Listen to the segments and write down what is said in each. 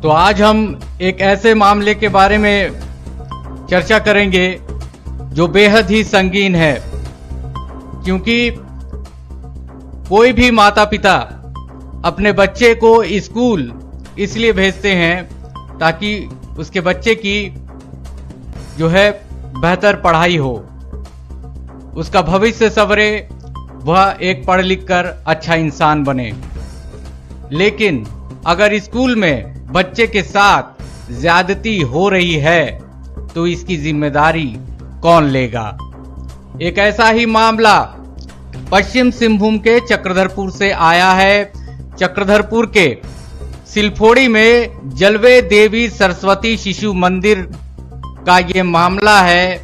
तो आज हम एक ऐसे मामले के बारे में चर्चा करेंगे जो बेहद ही संगीन है, क्योंकि कोई भी माता पिता अपने बच्चे को स्कूल इसलिए भेजते हैं ताकि उसके बच्चे की जो है बेहतर पढ़ाई हो, उसका भविष्य संवरे, वह एक पढ़ लिख कर अच्छा इंसान बने। लेकिन अगर स्कूल में बच्चे के साथ ज्यादती हो रही है तो इसकी जिम्मेदारी कौन लेगा। एक ऐसा ही मामला पश्चिम सिंहभूम के चक्रधरपुर से आया है। चक्रधरपुर के सिलफोड़ी में जलवे देवी सरस्वती शिशु मंदिर का ये मामला है,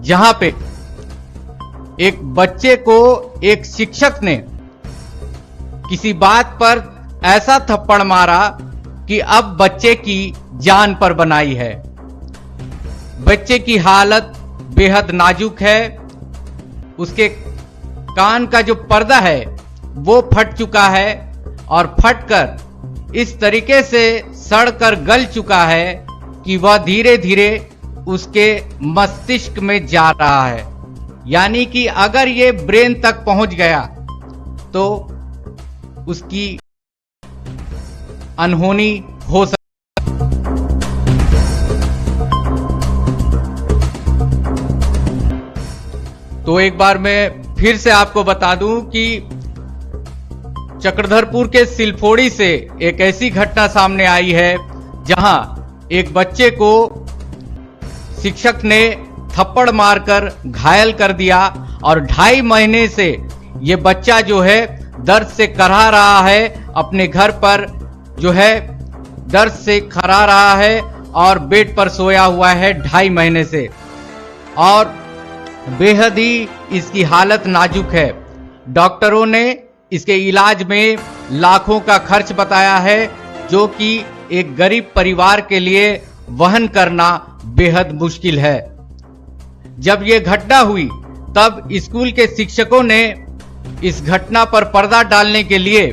जहां पे एक बच्चे को एक शिक्षक ने किसी बात पर ऐसा थप्पड़ मारा कि अब बच्चे की जान पर बनाई है। बच्चे की हालत बेहद नाजुक है। उसके कान का जो पर्दा है वो फट चुका है और फटकर इस तरीके से सड़कर गल चुका है कि वह धीरे धीरे उसके मस्तिष्क में जा रहा है। यानी कि अगर ये ब्रेन तक पहुंच गया तो उसकी अनहोनी हो सकती। तो एक बार मैं फिर से आपको बता दूं कि चक्रधरपुर के सिलफोड़ी से एक ऐसी घटना सामने आई है जहां एक बच्चे को शिक्षक ने थप्पड़ मारकर घायल कर दिया और 2.5 महीने से ये बच्चा जो है दर्द से कराह रहा है। अपने घर पर जो है दर्द से कराह रहा है और बेड पर सोया हुआ है 2.5 महीने से, और बेहद ही इसकी हालत नाजुक है। डॉक्टरों ने इसके इलाज में लाखों का खर्च बताया है, जो कि एक गरीब परिवार के लिए वहन करना बेहद मुश्किल है। जब यह घटना हुई तब स्कूल के शिक्षकों ने इस घटना पर पर्दा डालने के लिए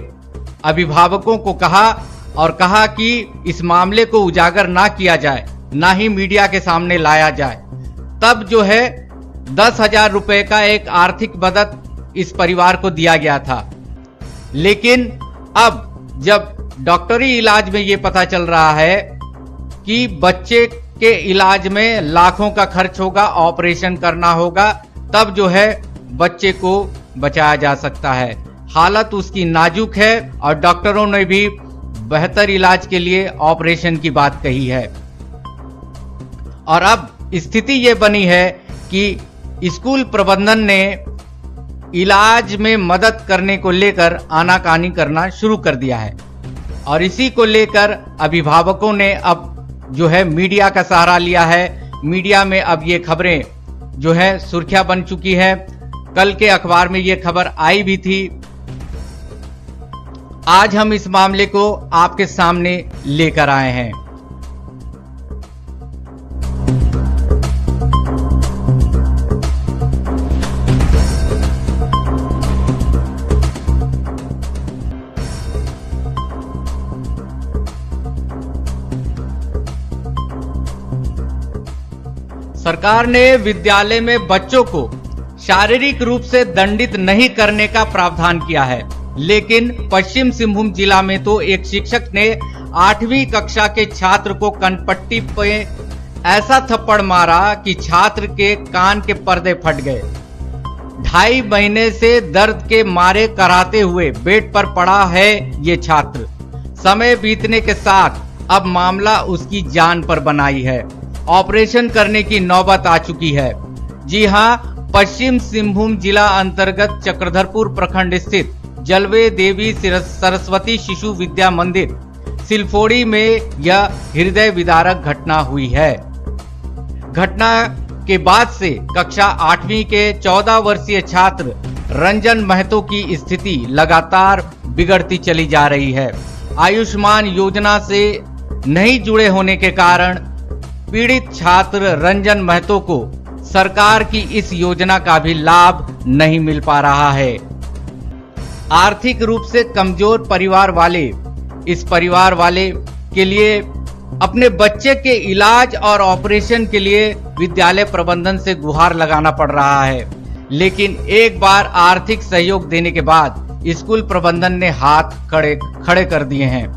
अभिभावकों को कहा और कहा कि इस मामले को उजागर ना किया जाए, ना ही मीडिया के सामने लाया जाए। तब जो है 10,000 रुपए का एक आर्थिक मदद इस परिवार को दिया गया था। लेकिन अब जब डॉक्टरी इलाज में ये पता चल रहा है कि बच्चे के इलाज में लाखों का खर्च होगा, ऑपरेशन करना होगा, तब जो है बच्चे को बचाया जा सकता है। हालत उसकी नाजुक है और डॉक्टरों ने भी बेहतर इलाज के लिए ऑपरेशन की बात कही है। और अब स्थिति ये बनी है कि स्कूल प्रबंधन ने इलाज में मदद करने को लेकर आनाकानी करना शुरू कर दिया है, और इसी को लेकर अभिभावकों ने अब जो है मीडिया का सहारा लिया है। मीडिया में अब ये खबरें जो है सुर्खियां बन चुकी है। कल के अखबार में ये खबर आई भी थी। आज हम इस मामले को आपके सामने लेकर आए हैं। सरकार ने विद्यालय में बच्चों को शारीरिक रूप से दंडित नहीं करने का प्रावधान किया है, लेकिन पश्चिम सिंहभूम जिला में तो एक शिक्षक ने 8वीं कक्षा के छात्र को कनपट्टी पे ऐसा थप्पड़ मारा कि छात्र के कान के पर्दे फट गए। 2.5 महीने से दर्द के मारे कराहते हुए बेड पर पड़ा है ये छात्र। समय बीतने के साथ अब मामला उसकी जान पर बनाई है। ऑपरेशन करने की नौबत आ चुकी है। जी हां, पश्चिम सिंहभूम जिला अंतर्गत चक्रधरपुर प्रखंड स्थित जलवे देवी सरस्वती शिशु विद्या मंदिर सिलफोड़ी में यह हृदय विदारक घटना हुई है। घटना के बाद से कक्षा 8वीं के 14 वर्षीय छात्र रंजन महतो की स्थिति लगातार बिगड़ती चली जा रही है। आयुष्मान योजना से नहीं जुड़े होने के कारण पीड़ित छात्र रंजन महतो को सरकार की इस योजना का भी लाभ नहीं मिल पा रहा है। आर्थिक रूप से कमजोर परिवार वाले इस परिवार वाले के लिए, अपने बच्चे के इलाज और ऑपरेशन के लिए विद्यालय प्रबंधन से गुहार लगाना पड़ रहा है। लेकिन एक बार आर्थिक सहयोग देने के बाद स्कूल प्रबंधन ने हाथ खड़े कर दिए हैं,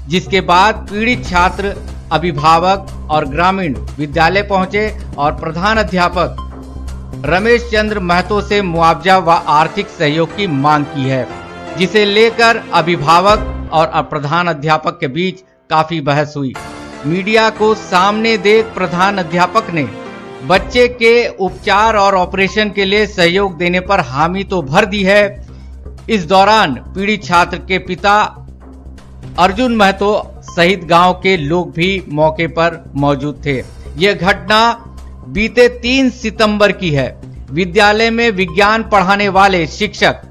जिसके बाद पीड़ित छात्र, अभिभावक और ग्रामीण विद्यालय पहुंचे और प्रधान अध्यापक रमेश चंद्र महतो से मुआवजा व आर्थिक सहयोग की मांग की है, जिसे लेकर अभिभावक और प्रधान अध्यापक के बीच काफी बहस हुई। मीडिया को सामने देख प्रधान अध्यापक ने बच्चे के उपचार और ऑपरेशन के लिए सहयोग देने पर हामी तो भर दी है। इस दौरान पीड़ित छात्र के पिता अर्जुन महतो सहित गांव के लोग भी मौके पर मौजूद थे। यह घटना बीते 3 सितंबर की है। विद्यालय में विज्ञान पढ़ाने वाले शिक्षक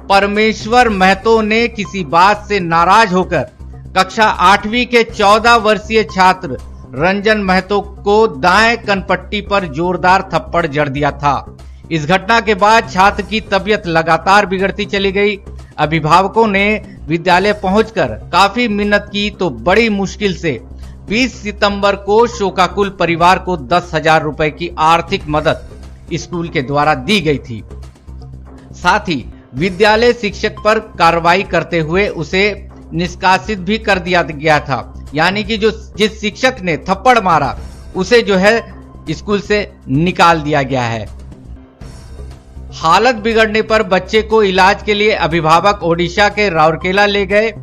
परमेश्वर महतो ने किसी बात से नाराज होकर कक्षा 8वीं के 14 वर्षीय छात्र रंजन महतो को दाएं कनपट्टी पर जोरदार थप्पड़ जड़ दिया था। इस घटना के बाद छात्र की तबीयत लगातार बिगड़ती चली गई। अभिभावकों ने विद्यालय पहुंचकर काफी मिन्नत की तो बड़ी मुश्किल से 20 सितंबर को शोकाकुल परिवार को 10,000 रुपए की आर्थिक मदद स्कूल के द्वारा दी गई थी। साथ ही विद्यालय शिक्षक पर कार्रवाई करते हुए उसे निष्कासित भी कर दिया गया था। यानी कि जिस शिक्षक ने थप्पड़ मारा उसे जो है स्कूल से निकाल दिया गया है। हालत बिगड़ने पर बच्चे को इलाज के लिए अभिभावक ओडिशा के राउरकेला ले गए।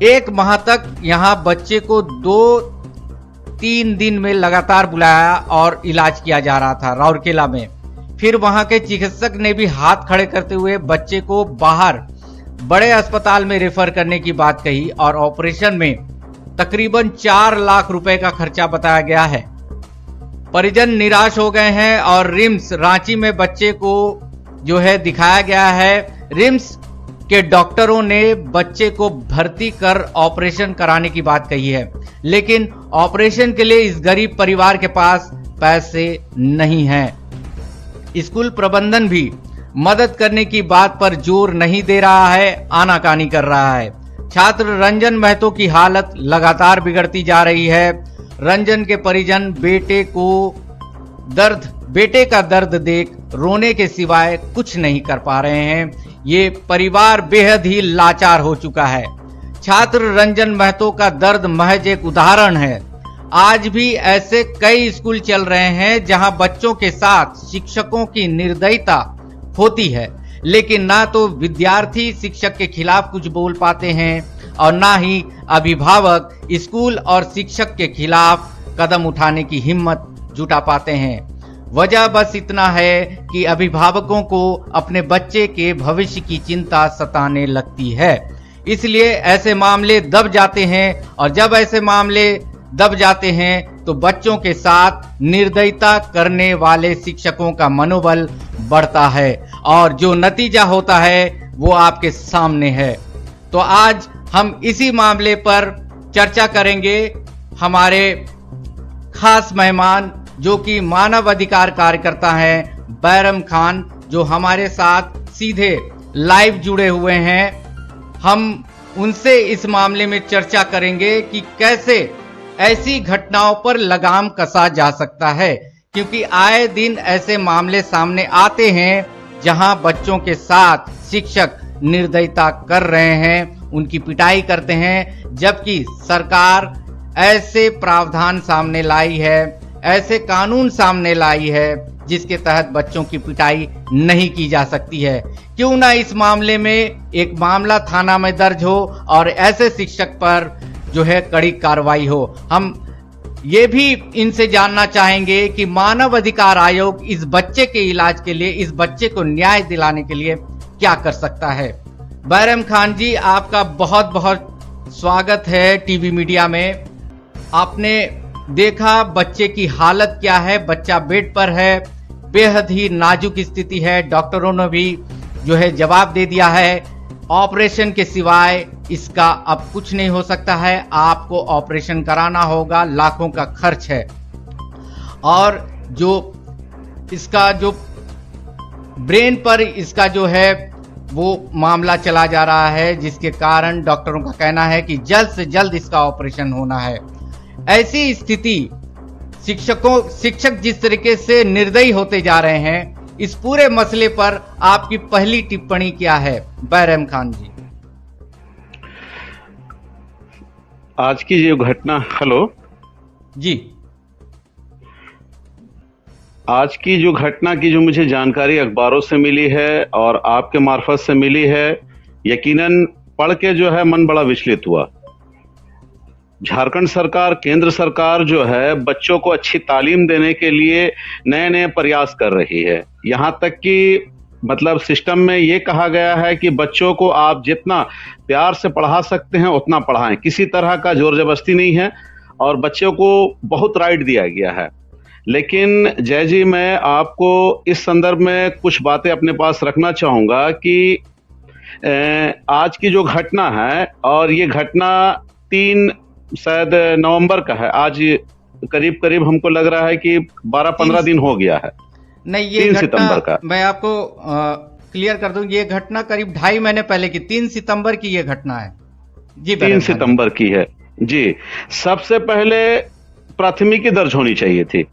1 माह तक यहां बच्चे को 2-3 दिन में लगातार बुलाया और इलाज किया जा रहा था राउरकेला में। फिर वहां के चिकित्सक ने भी हाथ खड़े करते हुए बच्चे को बाहर बड़े अस्पताल में रेफर करने की बात कही और ऑपरेशन में तकरीबन 4 लाख रुपए का खर्चा बताया गया है। परिजन निराश हो गए हैं और रिम्स रांची में बच्चे को जो है दिखाया गया है। रिम्स के डॉक्टरों ने बच्चे को भर्ती कर ऑपरेशन कराने की बात कही है, लेकिन ऑपरेशन के लिए इस गरीब परिवार के पास पैसे नहीं हैं। स्कूल प्रबंधन भी मदद करने की बात पर जोर नहीं दे रहा है, आनाकानी कर रहा है। छात्र रंजन महतो की हालत लगातार बिगड़ती जा रही है। रंजन के परिजन बेटे का दर्द देख रोने के सिवाय कुछ नहीं कर पा रहे हैं। ये परिवार बेहद ही लाचार हो चुका है। छात्र रंजन महतो का दर्द महज एक उदाहरण है। आज भी ऐसे कई स्कूल चल रहे हैं जहां बच्चों के साथ शिक्षकों की निर्दयता होती है, लेकिन ना तो विद्यार्थी शिक्षक के खिलाफ कुछ बोल पाते हैं और ना ही अभिभावक स्कूल और शिक्षक के खिलाफ कदम उठाने की हिम्मत जुटा पाते हैं। वजह बस इतना है कि अभिभावकों को अपने बच्चे के भविष्य की चिंता सताने लगती है, इसलिए ऐसे मामले दब जाते हैं और जब ऐसे मामले दब जाते हैं तो बच्चों के साथ निर्दयता करने वाले शिक्षकों का मनोबल बढ़ता है और जो नतीजा होता है वो आपके सामने है। तो आज हम इसी मामले पर चर्चा करेंगे। हमारे खास मेहमान जो कि मानव अधिकार कार्यकर्ता हैं बैरम खान, जो हमारे साथ सीधे लाइव जुड़े हुए हैं। हम उनसे इस मामले में चर्चा करेंगे कि कैसे ऐसी घटनाओं पर लगाम कसा जा सकता है, क्योंकि आए दिन ऐसे मामले सामने आते हैं जहां बच्चों के साथ शिक्षक निर्दयता कर रहे हैं, उनकी पिटाई करते हैं, जबकि सरकार ऐसे प्रावधान सामने लाई है, ऐसे कानून सामने लाई है जिसके तहत बच्चों की पिटाई नहीं की जा सकती है। क्यों ना इस मामले में एक मामला थाना में दर्ज हो और ऐसे शिक्षक पर जो है कड़ी कार्रवाई हो। हम ये भी इनसे जानना चाहेंगे कि मानव अधिकार आयोग इस बच्चे के इलाज के लिए, इस बच्चे को न्याय दिलाने के लिए क्या कर सकता है। बैरम खान जी, आपका बहुत बहुत स्वागत है टीवी मीडिया में। आपने देखा बच्चे की हालत क्या है, बच्चा बेड पर है, बेहद ही नाजुक स्थिति है। डॉक्टरों ने भी जो है जवाब दे दिया है, ऑपरेशन के सिवाय इसका अब कुछ नहीं हो सकता है, आपको ऑपरेशन कराना होगा, लाखों का खर्च है। और जो इसका जो ब्रेन पर इसका जो है वो मामला चला जा रहा है, जिसके कारण डॉक्टरों का कहना है कि जल्द से जल्द इसका ऑपरेशन होना है। ऐसी स्थिति शिक्षक जिस तरीके से निर्दयी होते जा रहे हैं, इस पूरे मसले पर आपकी पहली टिप्पणी क्या है बैरम खान जी? आज की जो घटना, हेलो जी, आज की जो घटना की जो मुझे जानकारी अखबारों से मिली है और आपके मार्फत से मिली है, यकीनन पढ़ के जो है मन बड़ा विचलित हुआ। झारखंड सरकार, केंद्र सरकार जो है बच्चों को अच्छी तालीम देने के लिए नए नए प्रयास कर रही है। यहां तक कि मतलब सिस्टम में ये कहा गया है कि बच्चों को आप जितना प्यार से पढ़ा सकते हैं उतना पढ़ाएं, किसी तरह का जोर जबरदस्ती नहीं है और बच्चों को बहुत राइट दिया गया है। लेकिन जय जी, मैं आपको इस संदर्भ में कुछ बातें अपने पास रखना चाहूंगा कि आज की जो घटना है, और ये घटना 3 शायद नवंबर का है, आज करीब करीब हमको लग रहा है कि 12-15 दिन हो गया है। नहीं, ये 3 सितंबर का मैं आपको क्लियर कर दूं, ये घटना करीब 2.5 महीने पहले की 3 सितंबर की ये घटना है जी। 3 सितंबर की है जी। सबसे पहले प्राथमिकी दर्ज होनी चाहिए थी।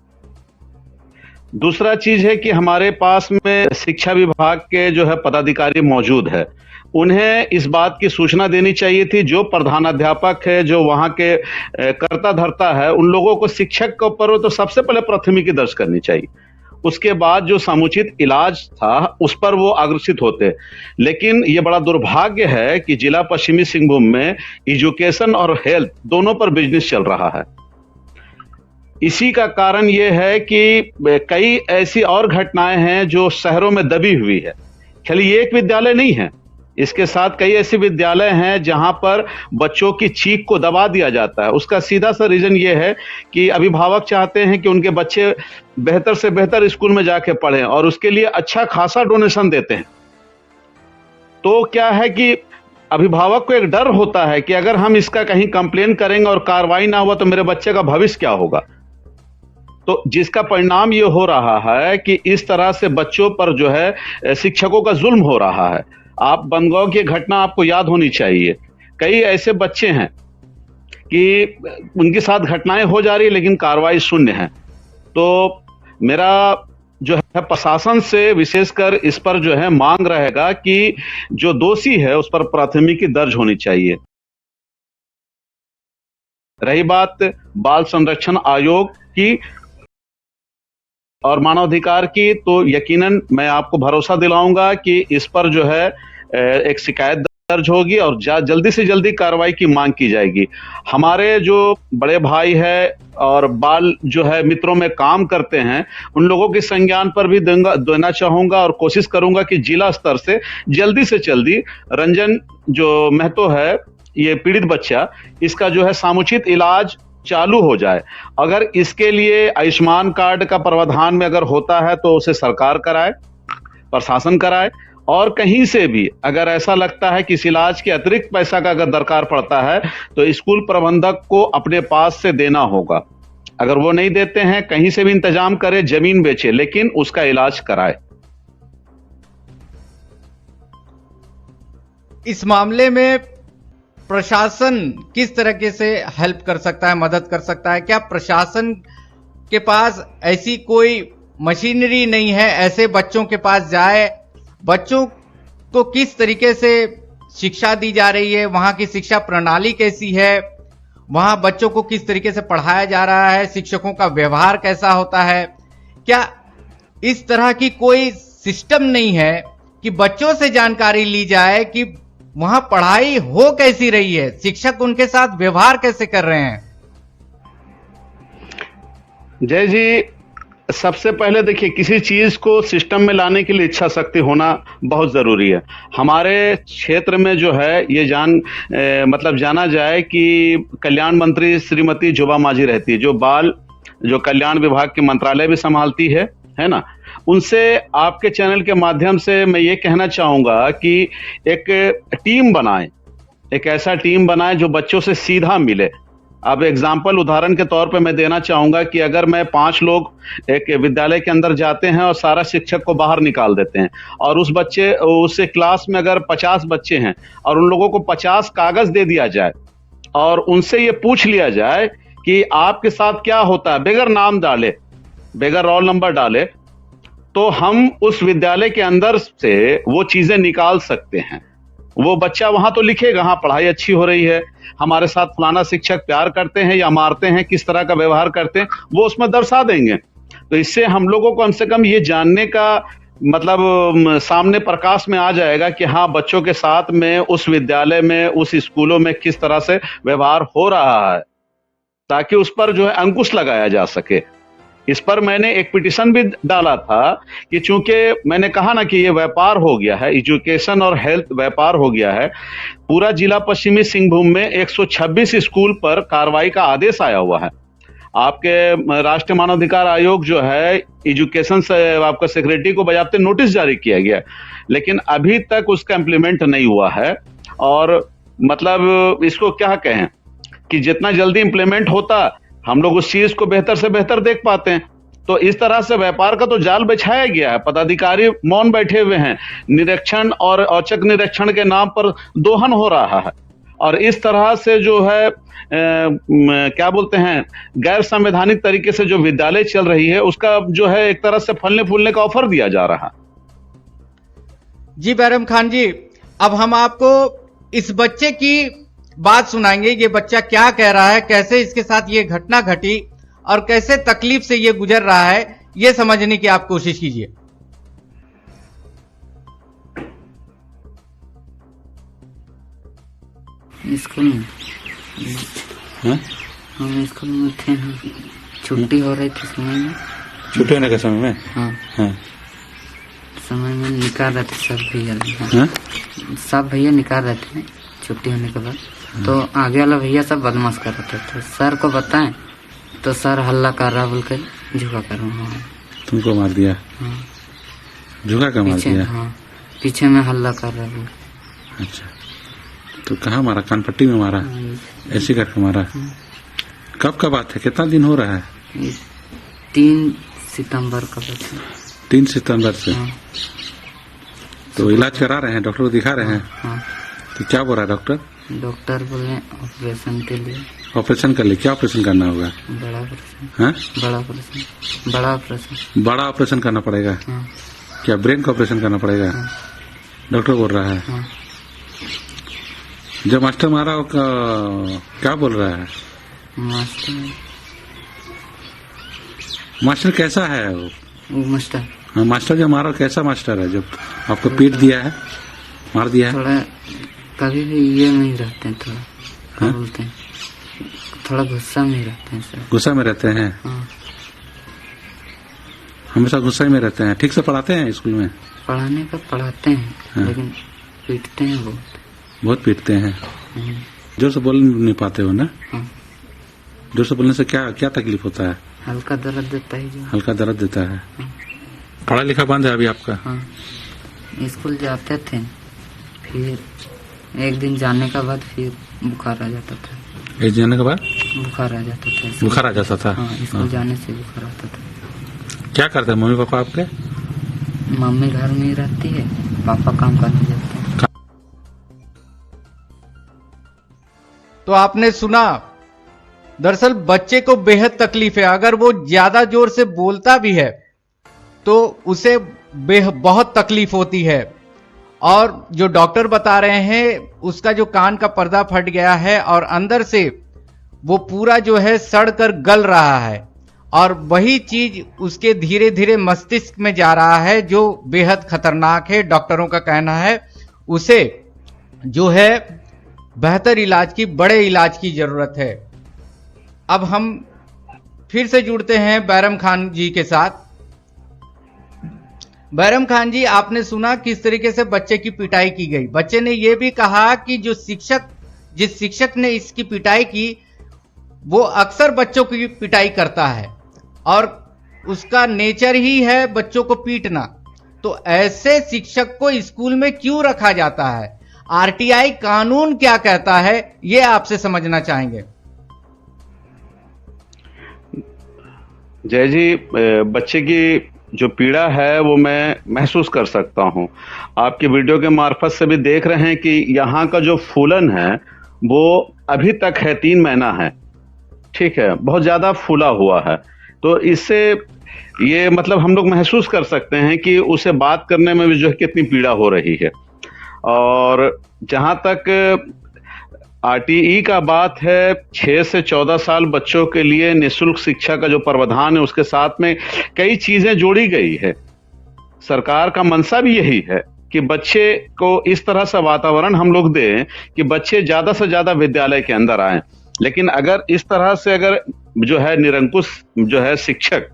दूसरा चीज है कि हमारे पास में शिक्षा विभाग के जो है पदाधिकारी मौजूद है, उन्हें इस बात की सूचना देनी चाहिए थी। जो प्रधानाध्यापक है, जो वहां के कर्ता धर्ता है, उन लोगों को शिक्षक के ऊपर तो सबसे पहले प्राथमिकी दर्ज करनी चाहिए। उसके बाद जो समुचित इलाज था उस पर वो अग्रसित होते। लेकिन ये बड़ा दुर्भाग्य है कि जिला पश्चिमी सिंहभूम में एजुकेशन और हेल्थ दोनों पर बिजनेस चल रहा है। इसी का कारण ये है कि कई ऐसी और घटनाएं हैं जो शहरों में दबी हुई है। खाली ये एक विद्यालय नहीं है, इसके साथ कई ऐसे विद्यालय हैं जहां पर बच्चों की चीख को दबा दिया जाता है। उसका सीधा सा रीजन ये है कि अभिभावक चाहते हैं कि उनके बच्चे बेहतर से बेहतर स्कूल में जाके पढ़ें और उसके लिए अच्छा खासा डोनेशन देते हैं। तो क्या है कि अभिभावक को एक डर होता है कि अगर हम इसका कहीं कंप्लेन करेंगे और कार्रवाई ना हुआ तो मेरे बच्चे का भविष्य क्या होगा। तो जिसका परिणाम ये हो रहा है कि इस तरह से बच्चों पर जो है शिक्षकों का जुल्म हो रहा है। आप बनगांव की घटना आपको याद होनी चाहिए। कई ऐसे बच्चे हैं कि उनके साथ घटनाएं हो जा रही है लेकिन कार्रवाई शून्य है। तो मेरा जो है प्रशासन से विशेषकर इस पर जो है मांग रहेगा कि जो दोषी है उस पर प्राथमिकी दर्ज होनी चाहिए। रही बात बाल संरक्षण आयोग की और मानवाधिकार की, तो यकीनन मैं आपको भरोसा दिलाऊंगा कि इस पर जो है एक शिकायत दर्ज होगी और जल्दी से जल्दी कार्रवाई की मांग की जाएगी। हमारे जो बड़े भाई है और बाल जो है मित्रों में काम करते हैं, उन लोगों के संज्ञान पर भी देना चाहूंगा और कोशिश करूंगा कि जिला स्तर से जल्दी रंजन जो महतो है, ये पीड़ित बच्चा, इसका जो है समुचित इलाज चालू हो जाए। अगर इसके लिए आयुष्मान कार्ड का प्रावधान में अगर होता है तो उसे सरकार कराए, प्रशासन कराए, और कहीं से भी अगर ऐसा लगता है कि इस इलाज के अतिरिक्त पैसा का अगर दरकार पड़ता है तो स्कूल प्रबंधक को अपने पास से देना होगा। अगर वो नहीं देते हैं, कहीं से भी इंतजाम करे, जमीन बेचे, लेकिन उसका इलाज कराए। इस मामले में प्रशासन किस तरीके से हेल्प कर सकता है, मदद कर सकता है? क्या प्रशासन के पास ऐसी कोई मशीनरी नहीं है, ऐसे बच्चों के पास जाए, बच्चों को किस तरीके से शिक्षा दी जा रही है, वहां की शिक्षा प्रणाली कैसी है, वहां बच्चों को किस तरीके से पढ़ाया जा रहा है, शिक्षकों का व्यवहार कैसा होता है? क्या इस तरह की कोई सिस्टम नहीं है कि बच्चों से जानकारी ली जाए कि वहां पढ़ाई हो कैसी रही है, शिक्षक उनके साथ व्यवहार कैसे कर रहे हैं? जय जी, सबसे पहले देखिए, किसी चीज को सिस्टम में लाने के लिए इच्छा शक्ति होना बहुत जरूरी है। हमारे क्षेत्र में जो है ये मतलब जाना जाए कि कल्याण मंत्री श्रीमती जोबा मांझी रहती है, जो कल्याण विभाग के मंत्रालय भी संभालती है ना। उनसे आपके चैनल के माध्यम से मैं ये कहना चाहूंगा कि एक टीम बनाएं, एक ऐसा टीम बनाएं जो बच्चों से सीधा मिले, अब एग्जाम्पल उदाहरण के तौर पे मैं देना चाहूंगा कि अगर मैं 5 लोग एक विद्यालय के अंदर जाते हैं और सारा शिक्षक को बाहर निकाल देते हैं और उस क्लास में अगर 50 बच्चे हैं और उन लोगों को 50 कागज दे दिया जाए और उनसे ये पूछ लिया जाए कि आपके साथ क्या होता है, बगैर नाम डाले, बगैर रोल नंबर डाले, तो हम उस विद्यालय के अंदर से वो चीजें निकाल सकते हैं। वो बच्चा वहां तो लिखेगा, हाँ पढ़ाई अच्छी हो रही है, हमारे साथ फलाना शिक्षक प्यार करते हैं या मारते हैं, किस तरह का व्यवहार करते हैं, वो उसमें दर्शा देंगे। तो इससे हम लोगों को कम से कम ये जानने का मतलब सामने प्रकाश में आ जाएगा कि हाँ बच्चों के साथ में उस विद्यालय में, उस स्कूलों में किस तरह से व्यवहार हो रहा है, ताकि उस पर जो है अंकुश लगाया जा सके। इस पर मैंने एक पिटीशन भी डाला था कि चूंकि मैंने कहा ना कि ये व्यापार हो गया है, एजुकेशन और हेल्थ व्यापार हो गया है, पूरा जिला पश्चिमी सिंहभूम में 126 स्कूल पर कार्रवाई का आदेश आया हुआ है। आपके राष्ट्रीय मानवाधिकार आयोग जो है एजुकेशन से आपका सेक्रेटरी को बजाते नोटिस जारी किया गया, लेकिन अभी तक उसका इम्प्लीमेंट नहीं हुआ है। और मतलब इसको क्या कहें कि जितना जल्दी इम्प्लीमेंट होता हम लोग उस चीज को बेहतर से बेहतर देख पाते हैं। तो इस तरह से व्यापार का तो जाल बिछाया गया है, पदाधिकारी मौन बैठे हुए हैं, निरीक्षण और औचक निरीक्षण के नाम पर दोहन हो रहा है और इस तरह से जो है क्या बोलते हैं गैर संवैधानिक तरीके से जो विद्यालय चल रही है उसका जो है एक तरह से फलने फूलने का ऑफर दिया जा रहा है। जी बैरम खान जी, अब हम आपको इस बच्चे की बात सुनाएंगे। ये बच्चा क्या कह रहा है, कैसे इसके साथ ये घटना घटी और कैसे तकलीफ से ये गुजर रहा है, ये समझने की आप कोशिश कीजिए। स्कूल में हम स्कूल में थे, छुट्टी हो रही थी समय में, छुट्टी होने के समय में हाँ समय में निकाल रहे थे सब भैया, सब भैया निकाल रहे थे छुट्टी होने के बाद। तो आगे वाला भैया सब बदमाश कर रहे थे, तो सर को बताएं तो सर हल्ला कर रहा बोल के झुका कर रहा हूँ। तुमको मार दिया? झुका कर मार दिया? हाँ पीछे में हल्ला कर रहा है। अच्छा, तो कहाँ मारा? कानपट्टी में मारा? ऐसे करके मारा? कब का बात है, कितना दिन हो रहा है? 3 सितंबर का बात है। 3 सितंबर से? तो इलाज करा रहे हैं, डॉक्टर को दिखा रहे हैं? हाँ। तो क्या बोल रहा है डॉक्टर? डॉक्टर बोले ऑपरेशन के लिए। ऑपरेशन कर ले? क्या ऑपरेशन करना होगा? बड़ा ऑपरेशन। हाँ? बड़ा ऑपरेशन। बड़ा ऑपरेशन। बड़ा ऑपरेशन करना पड़ेगा? हाँ। क्या ब्रेन का ऑपरेशन करना पड़ेगा? हाँ। डॉक्टर बोल रहा है। हाँ। जब मास्टर मारा क्या बोल रहा है? मास्टर कैसा है वो मास्टर? हाँ, मास्टर जो मारा कैसा मास्टर है? जब आपको पीट दिया है, मार दिया है? थोड़ा कभी भी ये नहीं रहते हैं, थोड़ा क्या बोलते हैं, थोड़ा गुस्सा में रहते हैं सर। गुस्सा में रहते हैं? हाँ। हमेशा गुस्सा में रहते हैं। ठीक से पढ़ाते हैं स्कूल में? पढ़ाने का पढ़ाते हैं। हाँ। लेकिन पीटते हैं बहुत पीटते हैं। जोर से बोल नहीं पाते हो ना? हाँ। जोर से बोलने से क्या क्या तकलीफ होता है? हल्का दर्द देता है जो। हल्का दर्द देता है। हाँ। पढ़ा लिखा बंद है अभी आपका? हाँ। स्कूल जाते थे, फिर एक दिन जाने के बाद फिर बुखार आ जाता था। एक जाने के बाद बुखार आ जाता था? बुखार आ जाता था? हाँ, स्कूल जाने से बुखार आता था। क्या करते हैं मम्मी पापा आपके? मम्मी घर में ही रहती है, पापा काम करने जाते हैं। तो आपने सुना, दरअसल बच्चे को बेहद तकलीफ है। अगर वो ज्यादा जोर से बोलता भी है तो उसे बहुत तकलीफ होती है। और जो डॉक्टर बता रहे हैं उसका जो कान का पर्दा फट गया है और अंदर से वो पूरा जो है सड़ कर गल रहा है और वही चीज उसके धीरे धीरे मस्तिष्क में जा रहा है, जो बेहद खतरनाक है। डॉक्टरों का कहना है उसे जो है बेहतर इलाज की, बड़े इलाज की जरूरत है। अब हम फिर से जुड़ते हैं बैरम खान जी के साथ। बैरम खान जी, आपने सुना किस तरीके से बच्चे की पिटाई की गई। बच्चे ने यह भी कहा कि जिस शिक्षक ने इसकी पिटाई की वो अक्सर बच्चों की पिटाई करता है और उसका नेचर ही है बच्चों को पीटना। तो ऐसे शिक्षक को स्कूल में क्यों रखा जाता है? आरटीआई कानून क्या कहता है, ये आपसे समझना चाहेंगे। जय जी, बच्चे की जो पीड़ा है वो मैं महसूस कर सकता हूँ। आपकी वीडियो के मार्फत से भी देख रहे हैं कि यहाँ का जो फूलन है वो अभी तक है, 3 महीना है, ठीक है, बहुत ज़्यादा फूला हुआ है। तो इससे ये मतलब हम लोग महसूस कर सकते हैं कि उसे बात करने में भी जो है कितनी पीड़ा हो रही है। और जहाँ तक आरटीई का बात है, 6 से 14 साल बच्चों के लिए निःशुल्क शिक्षा का जो प्रावधान है उसके साथ में कई चीजें जोड़ी गई है। सरकार का मंशा भी यही है कि बच्चे को इस तरह से वातावरण हम लोग दें कि बच्चे ज्यादा से ज्यादा विद्यालय के अंदर आए। लेकिन अगर इस तरह से अगर जो है निरंकुश जो है शिक्षक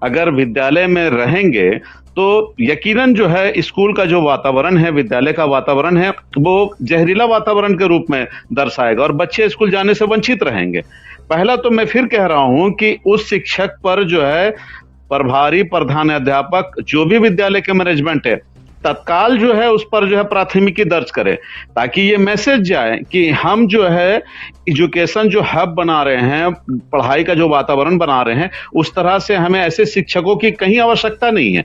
अगर विद्यालय में रहेंगे तो यकीनन जो है स्कूल का जो वातावरण है, विद्यालय का वातावरण है, वो जहरीला वातावरण के रूप में दर्शाएगा और बच्चे स्कूल जाने से वंचित रहेंगे। पहला तो मैं फिर कह रहा हूं कि उस शिक्षक पर जो है प्रभारी प्रधानाध्यापक जो भी विद्यालय के मैनेजमेंट है तत्काल जो है उस पर जो है प्राथमिकी दर्ज करे, ताकि ये मैसेज जाए कि हम जो है एजुकेशन जो हब बना रहे हैं, पढ़ाई का जो वातावरण बना रहे हैं, उस तरह से हमें ऐसे शिक्षकों की कहीं आवश्यकता नहीं है।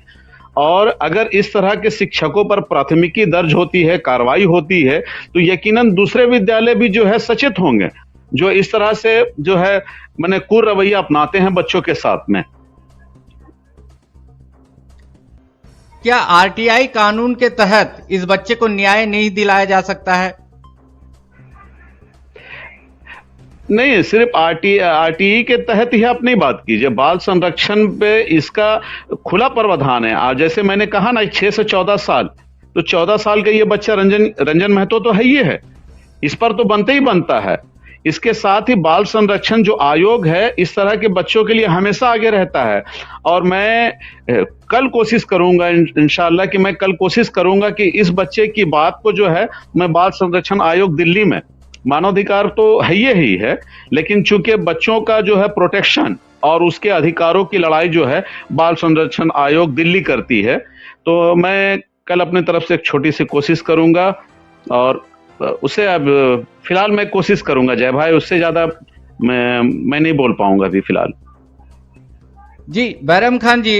और अगर इस तरह के शिक्षकों पर प्राथमिकी दर्ज होती है, कार्रवाई होती है, तो यकीनन दूसरे विद्यालय भी जो है सचेत होंगे जो इस तरह से जो है माने कुर रवैया अपनाते हैं बच्चों के साथ में। क्या आरटीआई कानून के तहत इस बच्चे को न्याय नहीं दिलाया जा सकता है? नहीं, सिर्फ आरटीई के तहत ही आप नहीं बात कीजिए, बाल संरक्षण पे इसका खुला प्रावधान है। आज जैसे मैंने कहा ना 6 से 14 साल, तो 14 साल का ये बच्चा रंजन महतो तो है ही है, इस पर तो बनते ही बनता है। इसके साथ ही बाल संरक्षण जो आयोग है इस तरह के बच्चों के लिए हमेशा आगे रहता है। और मैं कल कोशिश करूंगा इंशाअल्लाह कि मैं कल कोशिश करूंगा कि इस बच्चे की बात को जो है मैं बाल संरक्षण आयोग दिल्ली में, मानवाधिकार तो है ही है, लेकिन चूंकि बच्चों का जो है प्रोटेक्शन और उसके अधिकारों की लड़ाई जो है बाल संरक्षण आयोग दिल्ली करती है, तो मैं कल अपनी तरफ से एक छोटी सी कोशिश करूंगा और उसे अब फिलहाल मैं कोशिश करूंगा जय भाई, उससे ज्यादा मैं नहीं बोल पाऊंगा अभी फिलहाल। जी बैरम खान जी,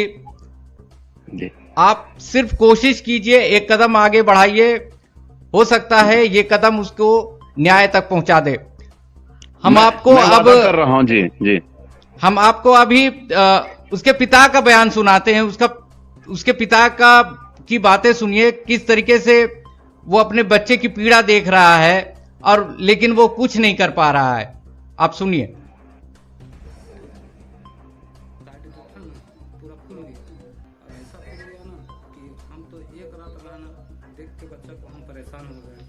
आप सिर्फ कोशिश कीजिए, एक कदम आगे बढ़ाइए, हो सकता है ये कदम उसको न्याय तक पहुंचा दे। हम आपको अब कर रहा हूं जी हम आपको अभी उसके पिता का बयान सुनाते हैं। उसके पिता की बातें सुनिए, किस तरीके से वो अपने बच्चे की पीड़ा देख रहा है और लेकिन वो कुछ नहीं कर पा रहा है। आप सुनिए। पूरा फूल गया और ऐसा फूल गया ना कि हम तो एक रात रहना देख के बच्चा को हम परेशान हो गए।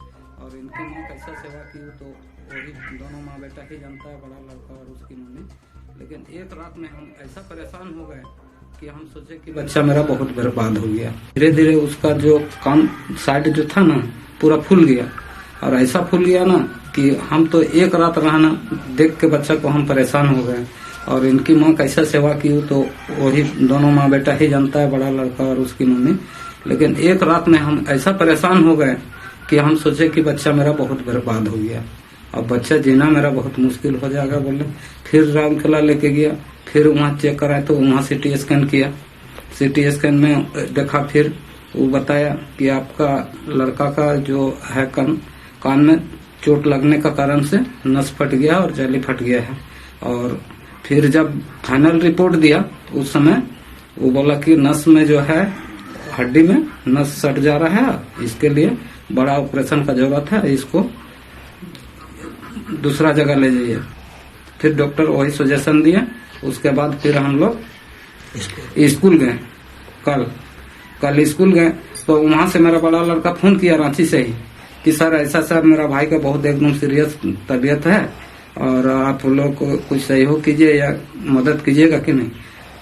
और इनकी माँ कैसा सेवा की तो वही दोनों माँ बेटा ही जानता है, बड़ा लड़का और उसकी मम्मी। लेकिन एक रात में हम ऐसा परेशान हो गए कि हम सोचे कि बच्चा मेरा बहुत बर्बाद हो गया। धीरे धीरे उसका जो कान साइड जो था ना पूरा फूल गया और ऐसा फूल गया ना कि हम तो एक रात रहना देख के बच्चा को हम परेशान हो गए। और इनकी माँ कैसा सेवा की तो वही दोनों माँ बेटा ही जानता है, बड़ा लड़का और उसकी मम्मी। लेकिन एक रात में हम ऐसा परेशान हो गए कि हम सोचे कि बच्चा मेरा बहुत बर्बाद हो गया और बच्चा जीना मेरा बहुत मुश्किल हो जाएगा बोले। फिर रामकला लेके गया, फिर वहाँ चेक कराए तो वहाँ CT स्कैन किया। CT स्कैन में देखा, फिर वो बताया कि आपका लड़का का जो है कान में चोट लगने का कारण से नस फट गया और जली फट गया है। और फिर जब फाइनल रिपोर्ट दिया उस समय वो बोला कि नस में जो है हड्डी में नस सट जा रहा है, इसके लिए बड़ा ऑपरेशन का जरूरत है, इसको दूसरा जगह ले जाइए। फिर डॉक्टर वही सजेशन दिए। उसके बाद फिर हम लोग स्कूल गए। कल स्कूल गए तो वहां से मेरा बड़ा लड़का फोन किया रांची से ही कि सर ऐसा मेरा भाई का बहुत एकदम सीरियस तबीयत है और आप लोग को कुछ सहयोग कीजिए या मदद कीजिएगा कि नहीं।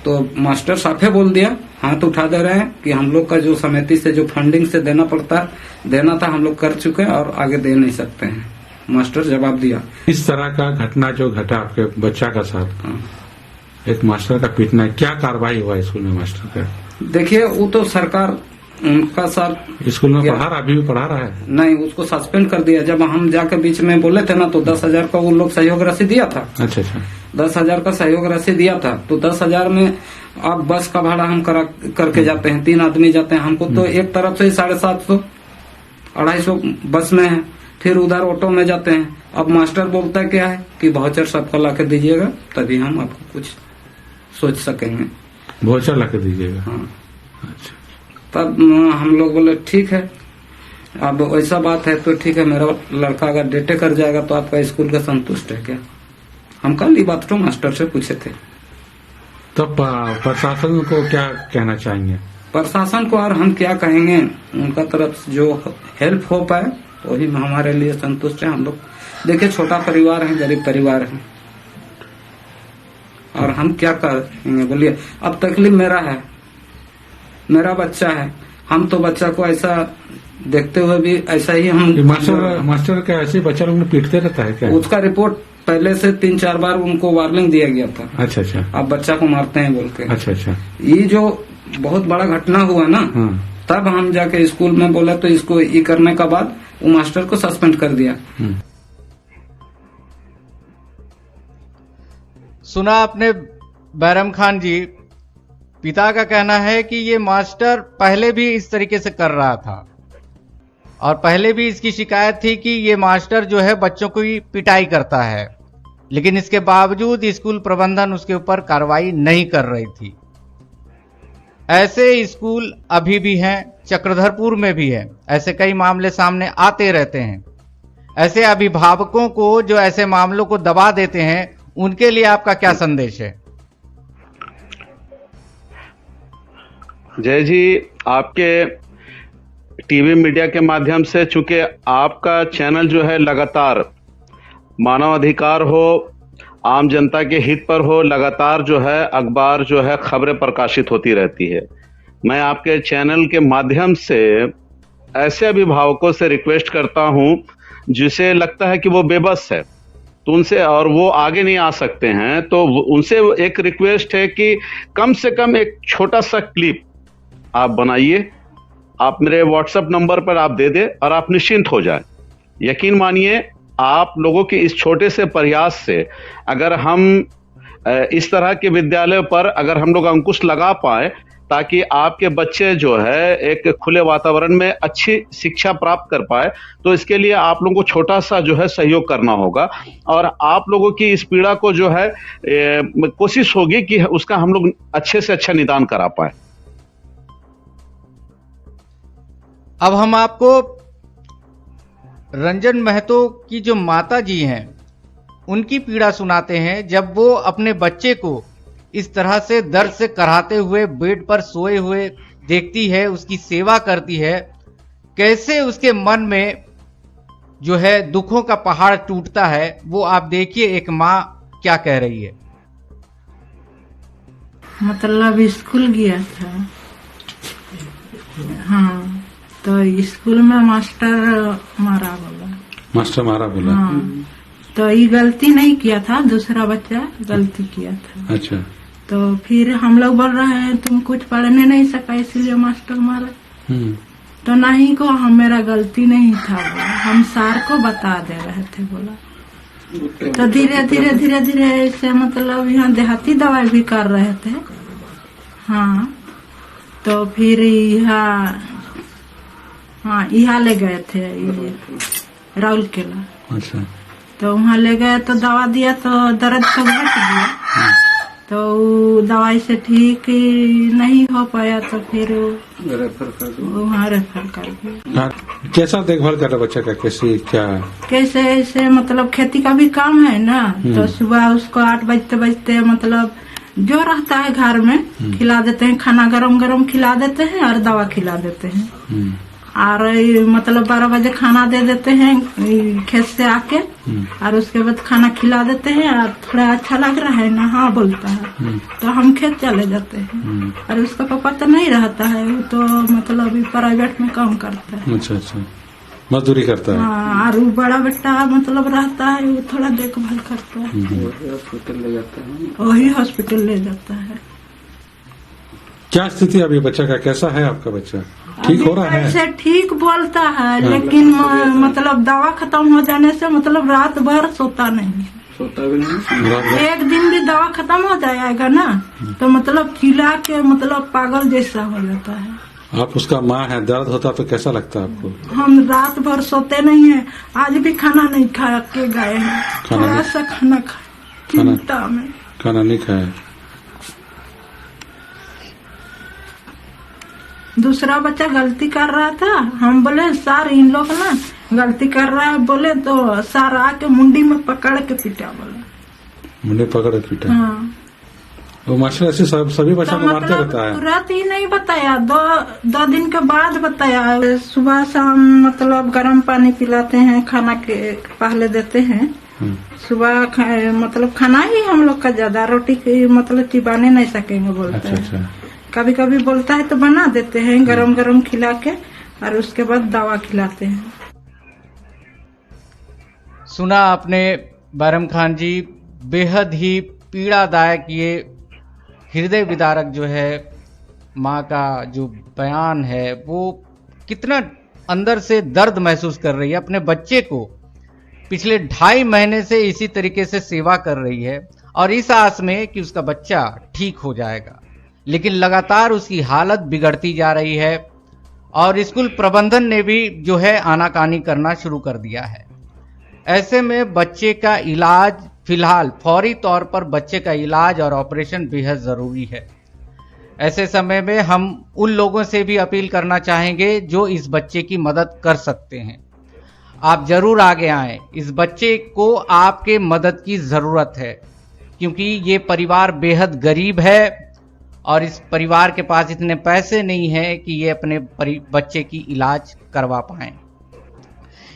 तो मास्टर साफे बोल दिया, हाथ उठा दे रहे हैं कि हम लोग का जो समिति से जो फंडिंग से देना था हम लोग कर चुके हैं और आगे दे नहीं सकते हैं। मास्टर जवाब दिया। इस तरह का घटना जो घटा आपके बच्चा का साथ, एक मास्टर का पीटना, क्या कार्रवाई हुआ स्कूल में मास्टर का? देखिए वो तो सरकार उनका साथ स्कूल में पढ़ा रहा, अभी भी पढ़ा रहा है? नहीं, उसको सस्पेंड कर दिया। जब हम जाकर बीच में बोले थे ना तो 10,000 का वो लोग सहयोग राशि दिया था। अच्छा। 10,000 का सहयोग राशि दिया था, तो 10,000 में अब बस का भाड़ा हम करके जाते हैं, 3 आदमी जाते हैं, हमको तो एक तरफ से 750 250 बस में है, फिर उधर ऑटो में जाते हैं। अब मास्टर बोलता क्या है कि वाउचर सबका ला के दीजिएगा, तभी हम आपको कुछ सोच सकेंगे। वाउचर ला के दीजिएगा? हाँ। अच्छा। तब हम लोग बोले ठीक है, अब ऐसा बात है तो ठीक है, मेरा लड़का अगर डेटे कर जाएगा तो आपका स्कूल का संतुष्ट है क्या? हम कल ये बात तो मास्टर से पूछे थे। तो प्रशासन को क्या कहना चाहेंगे? प्रशासन को और हम क्या कहेंगे, उनका तरफ से जो हेल्प हो पाए वही हमारे लिए संतुष्ट है। हम लोग देखिए छोटा परिवार है, गरीब परिवार है, और हम क्या करेंगे बोलिए। अब तकलीफ मेरा है, मेरा बच्चा है, हम तो बच्चा को ऐसा देखते हुए भी ऐसा ही हम मास्टर का ऐसे बच्चा लोग पीटते रहता है क्या? उसका रिपोर्ट पहले से 3-4 बार उनको वार्निंग दिया गया था। अच्छा अच्छा। आप बच्चा को मारते हैं बोल के। अच्छा अच्छा। ये जो बहुत बड़ा घटना हुआ ना, तब हम जाके स्कूल में बोले तो इसको ये करने का बाद वो मास्टर को सस्पेंड कर दिया। सुना आपने बैरम खान जी, पिता का कहना है कि ये मास्टर पहले भी इस तरीके से कर रहा था और पहले भी इसकी शिकायत थी कि ये मास्टर जो है बच्चों को ही पिटाई करता है, लेकिन इसके बावजूद स्कूल प्रबंधन उसके ऊपर कार्रवाई नहीं कर रही थी। ऐसे स्कूल अभी भी हैं, चक्रधरपुर में भी है, ऐसे कई मामले सामने आते रहते हैं। ऐसे अभिभावकों को जो ऐसे मामलों को दबा देते हैं, उनके लिए आपका क्या संदेश है? जय जी, आपके टीवी मीडिया के माध्यम से, चूंकि आपका चैनल जो है लगातार मानव अधिकार हो, आम जनता के हित पर हो, लगातार जो है अखबार जो है खबरें प्रकाशित होती रहती है। मैं आपके चैनल के माध्यम से ऐसे अभिभावकों से रिक्वेस्ट करता हूं जिसे लगता है कि वो बेबस है, तो उनसे, और वो आगे नहीं आ सकते हैं, तो उनसे एक रिक्वेस्ट है कि कम से कम एक छोटा सा क्लिप आप बनाइए, आप मेरे व्हाट्सएप नंबर पर आप दे दें और आप निश्चिंत हो जाएं। यकीन मानिए, आप लोगों के इस छोटे से प्रयास से अगर हम इस तरह के विद्यालयों पर अगर हम लोग अंकुश लगा पाए, ताकि आपके बच्चे जो है एक खुले वातावरण में अच्छी शिक्षा प्राप्त कर पाए, तो इसके लिए आप लोगों को छोटा सा जो है सहयोग करना होगा। और आप लोगों की इस पीड़ा को जो है कोशिश होगी कि उसका हम लोग अच्छे से अच्छा निदान करा पाए। अब हम आपको रंजन महतो की जो माता जी हैं, उनकी पीड़ा सुनाते हैं। जब वो अपने बच्चे को इस तरह से दर्द से कराहते हुए बेड पर सोए हुए देखती है, उसकी सेवा करती है, कैसे उसके मन में जो है दुखों का पहाड़ टूटता है, वो आप देखिए एक माँ क्या कह रही है। मतलब स्कूल गया था, हाँ, तो स्कूल में मास्टर मारा बोला। हाँ, तो ये गलती नहीं किया था, दूसरा बच्चा गलती किया था। अच्छा। तो फिर हम लोग बोल रहे हैं तुम कुछ पढ़ने नहीं सका इसलिए मास्टर मारा। तो नहीं को हम, मेरा गलती नहीं था बोला, हम सर को बता दे रहे थे बोला। तो धीरे धीरे ऐसे मतलब यहाँ देहाती दवाई भी कर रहे थे। हाँ, तो फिर यहाँ ले गए थे राउरकेला। अच्छा। तो वहाँ ले गए तो दवा दिया तो दर्द तो घट गया, तो दवाई से ठीक नहीं हो पाया, तो फिर वहाँ रेफर कर दिया। कैसा देखभाल कर रहा बच्चा का? कैसे ऐसे मतलब खेती का भी काम है ना, तो सुबह उसको 8 बजते मतलब जो रहता है घर में खिला देते हैं, खाना गरम खिला देते हैं और दवा खिला देते हैं। और मतलब 12 बजे खाना दे देते हैं खेत से आके, और उसके बाद खाना खिला देते हैं। और थोड़ा अच्छा लग रहा है ना, हाँ बोलता है, तो हम खेत चले जाते हैं। और उसका पापा तो नहीं रहता है, वो तो मतलब प्राइवेट में काम करता है। अच्छा, मजदूरी करता है। हाँ, और वो बड़ा बेटा मतलब रहता है, वो थोड़ा देखभाल करता है, वही हॉस्पिटल ले जाता है। क्या स्थिति अभी बच्चा का? कैसा है आपका बच्चा? ठीक हो रहा है? ऐसे ठीक बोलता है, लेकिन मतलब दवा खत्म हो जाने से मतलब रात भर सोता नहीं। सोता भी नहीं। रात भर एक दिन भी दवा खत्म हो जाएगा ना तो मतलब चिल्ला के मतलब पागल जैसा हो जाता है। आप उसका माँ है, दर्द होता तो कैसा लगता है आपको? हम रात भर सोते नहीं है, आज भी खाना नहीं खा के गए हैं, खाना थोड़ा नहीं- सा खाना खा चिंता में। खाना नहीं खाया? दूसरा बच्चा गलती कर रहा था, हम बोले सर इन लोग ना गलती कर रहा है, बोले तो सर आके मुंडी में पकड़ के पीटा, बोले मुंडे पकड़ के पीटा। हाँ। वो मास्टर ऐसे सभी बच्चों तो को मारते रहता है। तुरंत ही नहीं बताया, दो दिन के बाद बताया। सुबह शाम मतलब गर्म पानी पिलाते हैं, खाना के पहले देते हैं। सुबह मतलब खाना ही हम लोग का ज्यादा, रोटी की मतलब चिबाने नहीं सकेंगे बोलते अच्छा हैं। अच्छा। कभी कभी बोलता है तो बना देते हैं गरम गरम खिला के, और उसके बाद दवा खिलाते हैं। सुना आपने बैरम खान जी, बेहद ही पीड़ादायक ये हृदय विदारक जो है माँ का जो बयान है, वो कितना अंदर से दर्द महसूस कर रही है। अपने बच्चे को पिछले 2.5 महीने से इसी तरीके से सेवा कर रही है और इस आस में कि उसका बच्चा ठीक हो जाएगा, लेकिन लगातार उसकी हालत बिगड़ती जा रही है और स्कूल प्रबंधन ने भी जो है आनाकानी करना शुरू कर दिया है। ऐसे में बच्चे का इलाज, फिलहाल फौरी तौर पर बच्चे का इलाज और ऑपरेशन बेहद जरूरी है। ऐसे समय में हम उन लोगों से भी अपील करना चाहेंगे जो इस बच्चे की मदद कर सकते हैं। आप जरूर आगे आएं, इस बच्चे को आपके मदद की जरूरत है, क्योंकि ये परिवार बेहद गरीब है और इस परिवार के पास इतने पैसे नहीं हैं कि ये अपने बच्चे की इलाज करवा पाएं।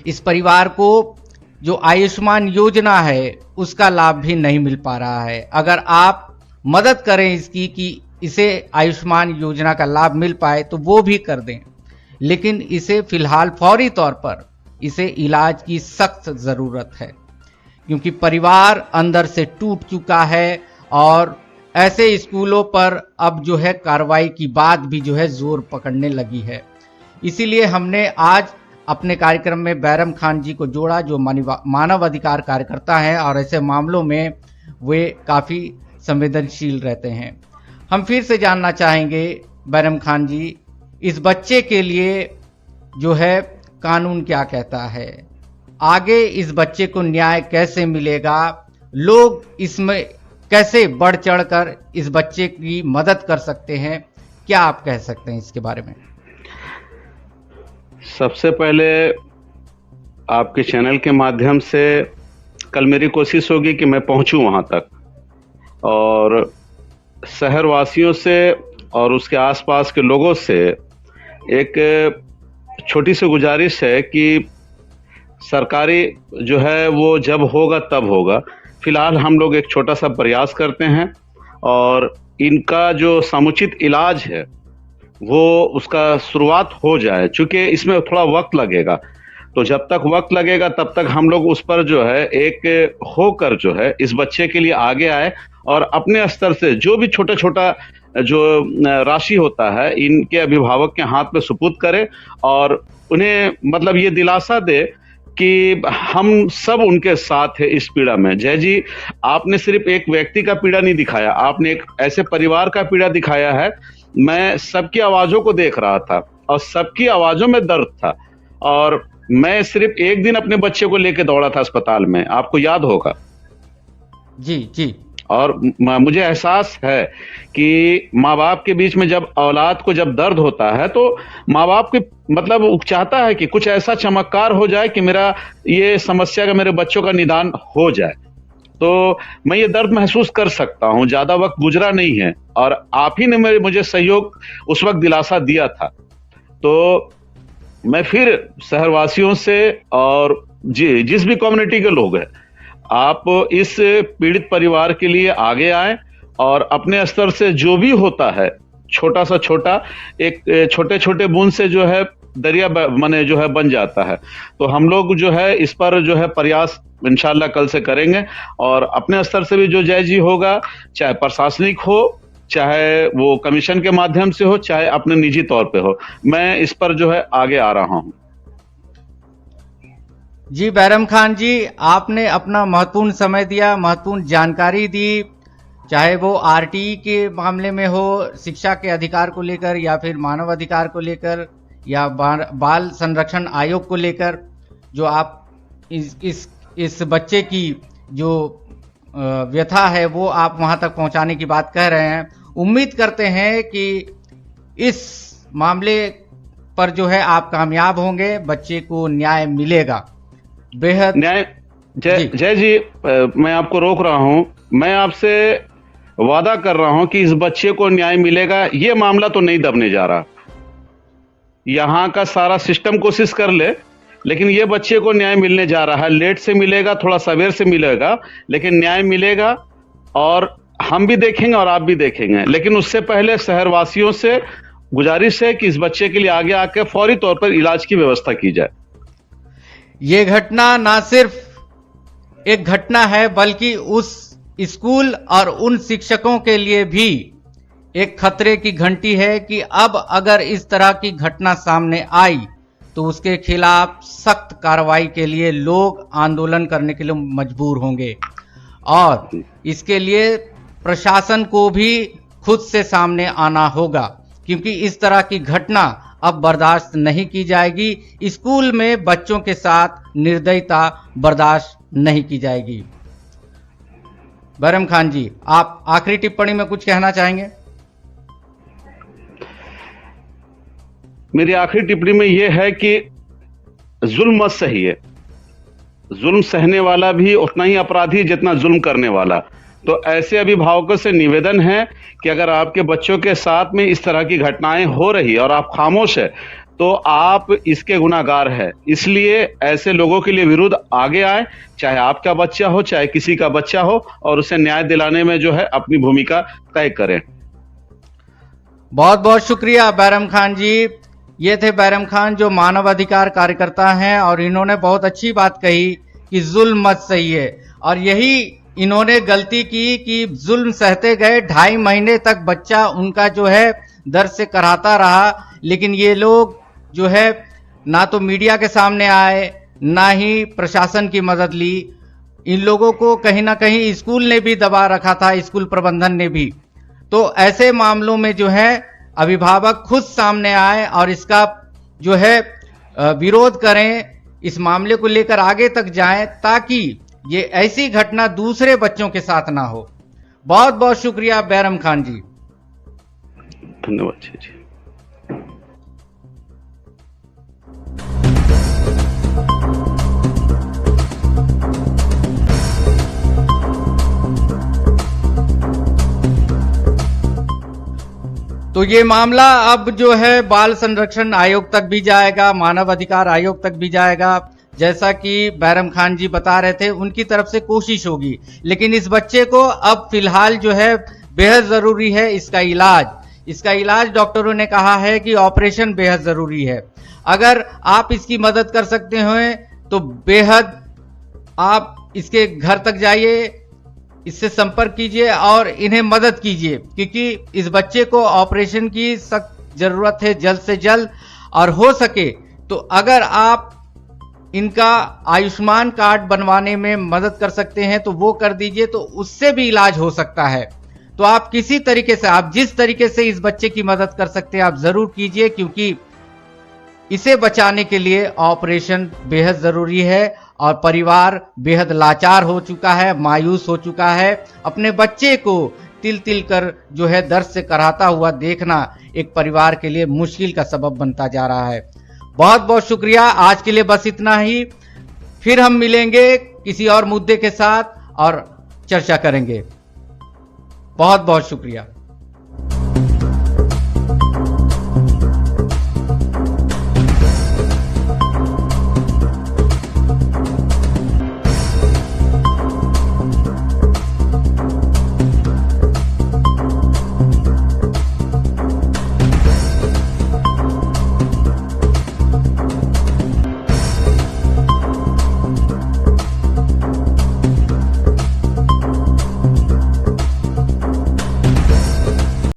इस परिवार को जो आयुष्मान योजना है उसका लाभ भी नहीं मिल पा रहा है। अगर आप मदद करें इसकी कि इसे आयुष्मान योजना का लाभ मिल पाए तो वो भी कर दें, लेकिन इसे फिलहाल फौरी तौर पर इसे इलाज की सख्त जरूरत है, क्योंकि परिवार अंदर से टूट चुका है और ऐसे स्कूलों पर अब जो है कार्रवाई की बात भी जो है जोर पकड़ने लगी है। इसीलिए हमने आज अपने कार्यक्रम में बैरम खान जी को जोड़ा, जो मानव अधिकार कार्यकर्ता हैं और ऐसे मामलों में वे काफ़ी संवेदनशील रहते हैं। हम फिर से जानना चाहेंगे बैरम खान जी, इस बच्चे के लिए जो है कानून क्या कहता है, आगे इस बच्चे को न्याय कैसे मिलेगा, लोग इसमें कैसे बढ़ चढ़कर इस बच्चे की मदद कर सकते हैं, क्या आप कह सकते हैं इसके बारे में? सबसे पहले आपके चैनल के माध्यम से कल मेरी कोशिश होगी कि मैं पहुंचूं वहां तक और शहर वासियों से और उसके आसपास के लोगों से एक छोटी सी गुजारिश है कि सरकारी जो है वो जब होगा तब होगा। फिलहाल हम लोग एक छोटा सा प्रयास करते हैं और इनका जो समुचित इलाज है वो उसका शुरुआत हो जाए, चूंकि इसमें थोड़ा वक्त लगेगा। तो जब तक वक्त लगेगा तब तक हम लोग उस पर जो है एक होकर जो है इस बच्चे के लिए आगे आए और अपने स्तर से जो भी छोटा छोटा जो राशि होता है इनके अभिभावक के हाथ में सुपुर्द करे और उन्हें मतलब ये दिलासा दे कि हम सब उनके साथ है इस पीड़ा में। जय जी, आपने सिर्फ एक व्यक्ति का पीड़ा नहीं दिखाया, आपने एक ऐसे परिवार का पीड़ा दिखाया है। मैं सबकी आवाजों को देख रहा था और सबकी आवाजों में दर्द था और मैं सिर्फ एक दिन अपने बच्चे को लेकर दौड़ा था अस्पताल में, आपको याद होगा। जी जी। और मुझे एहसास है कि माँ बाप के बीच में जब औलाद को जब दर्द होता है तो माँ बाप की मतलब चाहता है कि कुछ ऐसा चमत्कार हो जाए कि मेरा ये समस्या का, मेरे बच्चों का निदान हो जाए। तो मैं ये दर्द महसूस कर सकता हूँ, ज्यादा वक्त गुजरा नहीं है और आप ही ने मुझे सहयोग उस वक्त दिलासा दिया था। तो मैं फिर शहरवासियों से और जिस भी कम्युनिटी के लोग हैं, आप इस पीड़ित परिवार के लिए आगे आए और अपने स्तर से जो भी होता है छोटा सा छोटा, एक छोटे छोटे बूंद से जो है दरिया मने जो है बन जाता है। तो हम लोग जो है इस पर जो है प्रयास इंशाल्लाह कल से करेंगे और अपने स्तर से भी जो जय जी होगा, चाहे प्रशासनिक हो, चाहे वो कमीशन के माध्यम से हो, चाहे अपने निजी तौर पे हो, मैं इस पर जो है आगे आ रहा हूं। जी बैरम खान जी, आपने अपना महत्वपूर्ण समय दिया, महत्वपूर्ण जानकारी दी, चाहे वो आरटीई के मामले में हो, शिक्षा के अधिकार को लेकर, या फिर मानव अधिकार को लेकर, या बाल संरक्षण आयोग को लेकर, जो आप इस बच्चे की जो व्यथा है वो आप वहां तक पहुंचाने की बात कह रहे हैं। उम्मीद करते हैं कि इस मामले पर जो है आप कामयाब होंगे, बच्चे को न्याय मिलेगा। बेहद न्याय जय जी, मैं आपको रोक रहा हूं। मैं आपसे वादा कर रहा हूं कि इस बच्चे को न्याय मिलेगा। ये मामला तो नहीं दबने जा रहा। यहां का सारा सिस्टम कोशिश कर ले, लेकिन ये बच्चे को न्याय मिलने जा रहा है। लेट से मिलेगा, थोड़ा सवेर से मिलेगा, लेकिन न्याय मिलेगा। और हम भी देखेंगे और आप भी देखेंगे। लेकिन उससे पहले शहरवासियों से गुजारिश है कि इस बच्चे के लिए आगे आके फौरी तौर पर इलाज की व्यवस्था की जाए। ये घटना ना सिर्फ एक घटना है, बल्कि उस स्कूल और उन शिक्षकों के लिए भी एक खतरे की घंटी है कि अब अगर इस तरह की घटना सामने आई तो उसके खिलाफ सख्त कार्रवाई के लिए लोग आंदोलन करने के लिए मजबूर होंगे, और इसके लिए प्रशासन को भी खुद से सामने आना होगा, क्योंकि इस तरह की घटना अब बर्दाश्त नहीं की जाएगी। स्कूल में बच्चों के साथ निर्दयता बर्दाश्त नहीं की जाएगी। बैरम खान जी, आप आखिरी टिप्पणी में कुछ कहना चाहेंगे? मेरी आखिरी टिप्पणी में यह है कि जुल्म मत सहिए। जुल्म सहने वाला भी उतना ही अपराधी जितना जुल्म करने वाला। तो ऐसे अभिभावकों से निवेदन है कि अगर आपके बच्चों के साथ में इस तरह की घटनाएं हो रही और आप खामोश है तो आप इसके गुनाहगार हैं। इसलिए ऐसे लोगों के लिए विरुद्ध आगे आए, चाहे आपका बच्चा हो चाहे किसी का बच्चा हो, और उसे न्याय दिलाने में जो है अपनी भूमिका तय करें। बहुत बहुत शुक्रिया बैरम खान जी। ये थे बैरम खान, जो मानव अधिकार कार्यकर्ता हैं, और इन्होंने बहुत अच्छी बात कही कि जुल्म मत सहिए। और यही इन्होंने गलती की कि जुल्म सहते गए। 2.5 महीने तक बच्चा उनका जो है दर्द से कराहता रहा, लेकिन ये लोग जो है ना तो मीडिया के सामने आए, ना ही प्रशासन की मदद ली। इन लोगों को कहीं ना कहीं स्कूल ने भी दबा रखा था, स्कूल प्रबंधन ने भी। तो ऐसे मामलों में जो है अभिभावक खुद सामने आए और इसका जो है विरोध करें, इस मामले को लेकर आगे तक जाएं, ताकि ये ऐसी घटना दूसरे बच्चों के साथ ना हो। बहुत बहुत शुक्रिया बैरम खान जी। धन्यवाद जी। तो ये मामला अब जो है बाल संरक्षण आयोग तक भी जाएगा, मानव अधिकार आयोग तक भी जाएगा। जैसा कि बैरम खान जी बता रहे थे, उनकी तरफ से कोशिश होगी, लेकिन इस बच्चे को अब फिलहाल जो है बेहद जरूरी है इसका इलाज। डॉक्टरों ने कहा है कि ऑपरेशन बेहद जरूरी है। अगर आप इसकी मदद कर सकते हैं तो बेहद आप इसके घर तक जाइए, इससे संपर्क कीजिए और इन्हें मदद कीजिए, क्योंकि इस बच्चे को ऑपरेशन की सख्त जरूरत है जल्द से जल्द। और हो सके तो अगर आप इनका आयुष्मान कार्ड बनवाने में मदद कर सकते हैं तो वो कर दीजिए, तो उससे भी इलाज हो सकता है। तो आप किसी तरीके से, आप जिस तरीके से इस बच्चे की मदद कर सकते हैं आप जरूर कीजिए, क्योंकि इसे बचाने के लिए ऑपरेशन बेहद जरूरी है। और परिवार बेहद लाचार हो चुका है, मायूस हो चुका है। अपने बच्चे को तिल तिल कर जो है दर्द से कराहता हुआ देखना एक परिवार के लिए मुश्किल का सबब बनता जा रहा है। बहुत बहुत शुक्रिया। आज के लिए बस इतना ही। फिर हम मिलेंगे किसी और मुद्दे के साथ और चर्चा करेंगे। बहुत बहुत शुक्रिया।